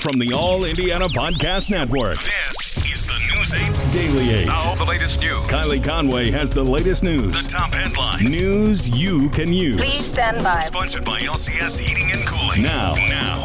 From the All Indiana Podcast Network, this is the News 8 Daily 8. Now, the latest news. Kylie Conway has the latest news. The top headlines. News you can use. Please stand by. Sponsored by LCS Heating and Cooling. Now,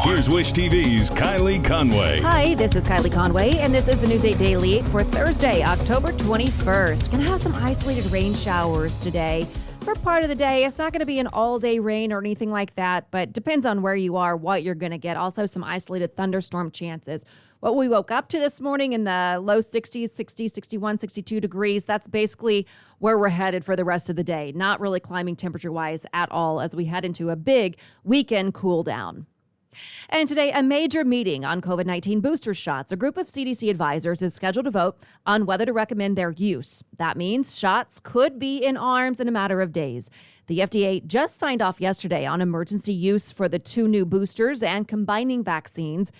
here's Wish TV's Kylie Conway. Hi, this is Kylie Conway, and this is the News 8 Daily 8 for Thursday, October 21st. Gonna have some isolated rain showers today. For part of the day, it's not going to be an all-day rain or anything like that, but depends on where you are, what you're going to get. Also, some isolated thunderstorm chances. What we woke up to this morning in the low 60s, 60, 61, 62 degrees, that's basically where we're headed for the rest of the day. Not really climbing temperature-wise at all as we head into a big weekend cool down. And today, a major meeting on COVID-19 booster shots. A group of CDC advisors is scheduled to vote on whether to recommend their use. That means shots could be in arms in a matter of days. The FDA just signed off yesterday on emergency use for the two new boosters and combining vaccines.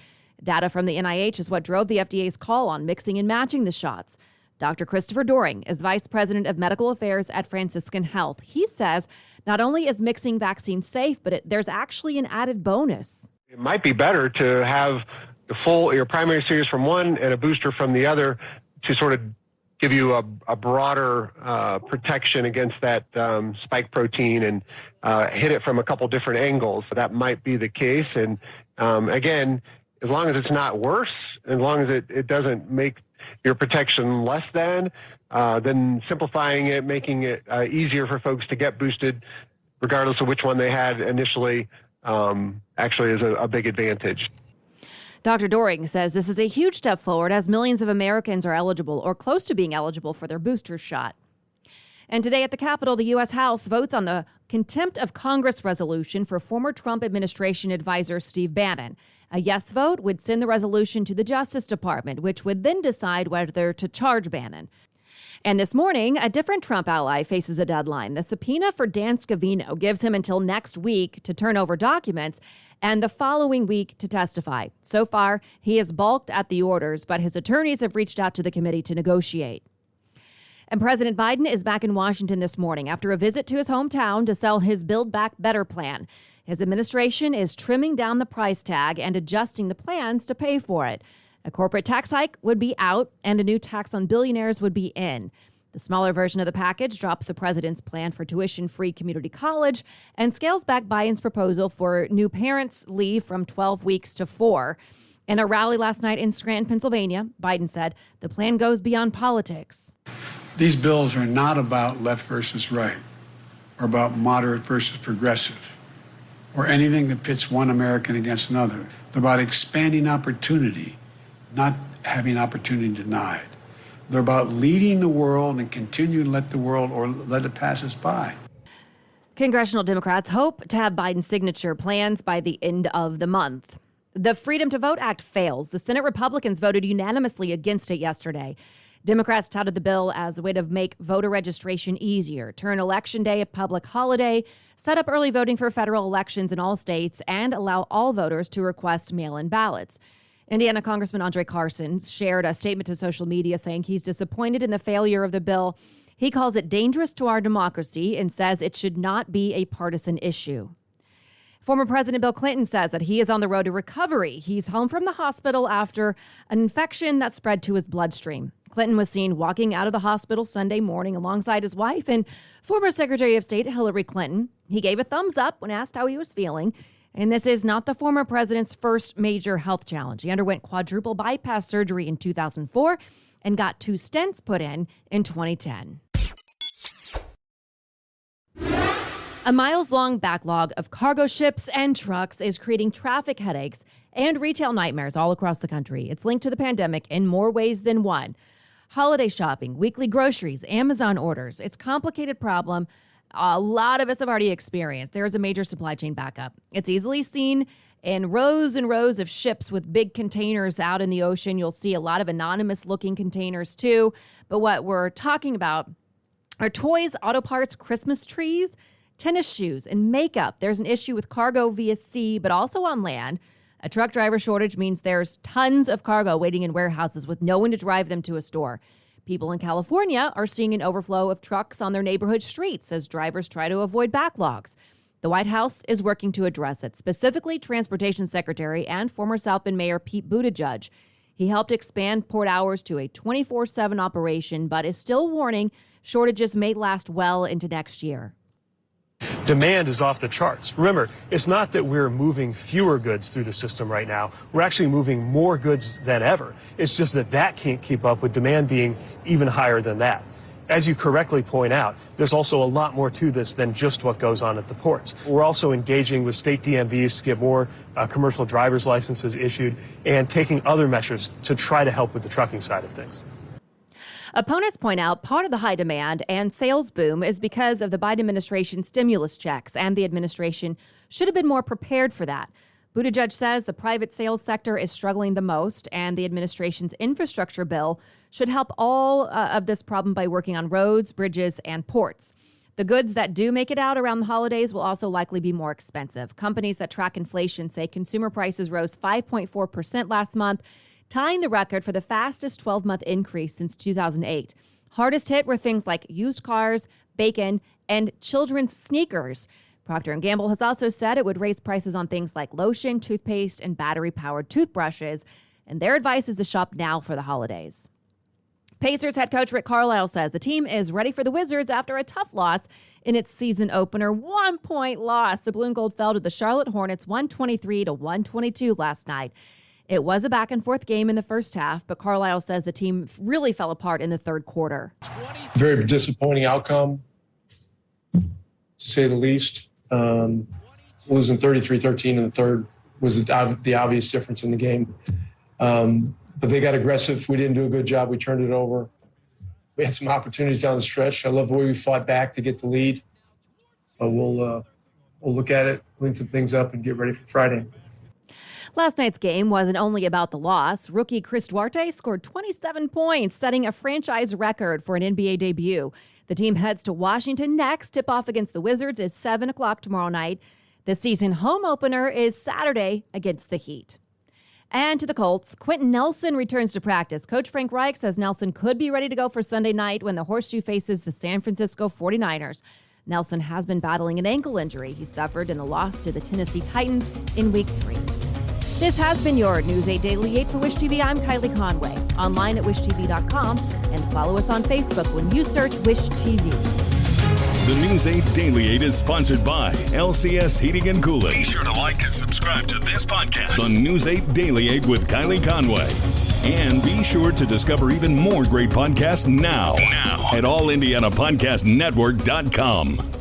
Data from the NIH is what drove the FDA's call on mixing and matching the shots. Dr. Christopher Doring is Vice President of Medical Affairs at Franciscan Health. He says not only is mixing vaccines safe, but there's actually an added bonus. It might be better to have your primary series from one and a booster from the other to sort of give you a broader protection against that spike protein and hit it from a couple different angles. That might be the case. And again, as long as it's not worse, as long as it doesn't make your protection less than, then simplifying it, making it easier for folks to get boosted, regardless of which one they had initially, actually is a big advantage. Dr. Doring says this is a huge step forward as millions of Americans are eligible or close to being eligible for their booster shot. And today at the Capitol, the U.S. House votes on the contempt of Congress resolution for former Trump administration advisor Steve Bannon. A yes vote would send the resolution to the Justice Department, which would then decide whether to charge Bannon. And this morning, a different Trump ally faces a deadline. The subpoena for Dan Scavino gives him until next week to turn over documents and the following week to testify. So far, he has balked at the orders, but his attorneys have reached out to the committee to negotiate. And President Biden is back in Washington this morning after a visit to his hometown to sell his Build Back Better plan. His administration is trimming down the price tag and adjusting the plans to pay for it. A corporate tax hike would be out and a new tax on billionaires would be in. The smaller version of the package drops the president's plan for tuition-free community college and scales back Biden's proposal for new parents' leave from 12 weeks to 4. In a rally last night in Scranton, Pennsylvania, Biden said the plan goes beyond politics. These bills are not about left versus right or about moderate versus progressive or anything that pits one American against another. They're about expanding opportunity, not having opportunity denied. They're about leading the world and continue to let the world or let it pass us by. Congressional Democrats hope to have Biden's signature plans by the end of the month. The Freedom to Vote Act fails. The Senate Republicans voted unanimously against it yesterday. Democrats touted the bill as a way to make voter registration easier, turn Election Day a public holiday, set up early voting for federal elections in all states, and allow all voters to request mail-in ballots. Indiana Congressman Andre Carson shared a statement to social media saying he's disappointed in the failure of the bill. He calls it dangerous to our democracy and says it should not be a partisan issue. Former President Bill Clinton says that he is on the road to recovery. He's home from the hospital after an infection that spread to his bloodstream. Clinton was seen walking out of the hospital Sunday morning alongside his wife and former Secretary of State Hillary Clinton. He gave a thumbs up when asked how he was feeling. And this is not the former president's first major health challenge. He underwent quadruple bypass surgery in 2004 and got 2 stents put in 2010. A miles-long backlog of cargo ships and trucks is creating traffic headaches and retail nightmares all across the country. It's linked to the pandemic in more ways than one. Holiday shopping, weekly groceries, Amazon orders. It's a complicated problem a lot of us have already experienced. There is a major supply chain backup. It's easily seen in rows and rows of ships with big containers out in the ocean. You'll see a lot of anonymous-looking containers, too. But what we're talking about are toys, auto parts, Christmas trees, tennis shoes, and makeup. There's an issue with cargo via sea, but also on land. A truck driver shortage means there's tons of cargo waiting in warehouses with no one to drive them to a store. People in California are seeing an overflow of trucks on their neighborhood streets as drivers try to avoid backlogs. The White House is working to address it, specifically Transportation Secretary and former South Bend Mayor Pete Buttigieg. He helped expand port hours to a 24/7 operation, but is still warning shortages may last well into next year. Demand is off the charts. Remember, it's not that we're moving fewer goods through the system right now. We're actually moving more goods than ever. It's just that can't keep up with demand being even higher than that. As you correctly point out, there's also a lot more to this than just what goes on at the ports. We're also engaging with state DMVs to get more commercial driver's licenses issued and taking other measures to try to help with the trucking side of things. Opponents point out part of the high demand and sales boom is because of the Biden administration stimulus checks, and the administration should have been more prepared for that. Buttigieg says the private sales sector is struggling the most, and the administration's infrastructure bill should help all of this problem by working on roads, bridges, and ports. The goods that do make it out around the holidays will also likely be more expensive. Companies that track inflation say consumer prices rose 5.4% last month, tying the record for the fastest 12-month increase since 2008. Hardest hit were things like used cars, bacon, and children's sneakers. Procter & Gamble has also said it would raise prices on things like lotion, toothpaste, and battery-powered toothbrushes, and their advice is to shop now for the holidays. Pacers head coach Rick Carlisle says the team is ready for the Wizards after a tough loss in its season opener 1-point loss. The Blue and Gold fell to the Charlotte Hornets 123-122 last night. It was a back-and-forth game in the first half, but Carlisle says the team really fell apart in the third quarter. Very disappointing outcome, to say the least. Losing 33-13 in the third was the obvious difference in the game. But they got aggressive. We didn't do a good job. We turned it over. We had some opportunities down the stretch. I love the way we fought back to get the lead. But we'll look at it, clean some things up, and get ready for Friday. Last night's game wasn't only about the loss. Rookie Chris Duarte scored 27 points, setting a franchise record for an NBA debut. The team heads to Washington next. Tip-off against the Wizards is 7 o'clock tomorrow night. The season home opener is Saturday against the Heat. And to the Colts, Quentin Nelson returns to practice. Coach Frank Reich says Nelson could be ready to go for Sunday night when the Horseshoe faces the San Francisco 49ers. Nelson has been battling an ankle injury he suffered in the loss to the Tennessee Titans in Week 3. This has been your News 8 Daily 8 for Wish TV. I'm Kylie Conway. Online at wishtv.com and follow us on Facebook when you search Wish TV. The News 8 Daily 8 is sponsored by LCS Heating and Cooling. Be sure to like and subscribe to this podcast, The News 8 Daily 8 with Kylie Conway. And be sure to discover even more great podcasts now at allindianapodcastnetwork.com.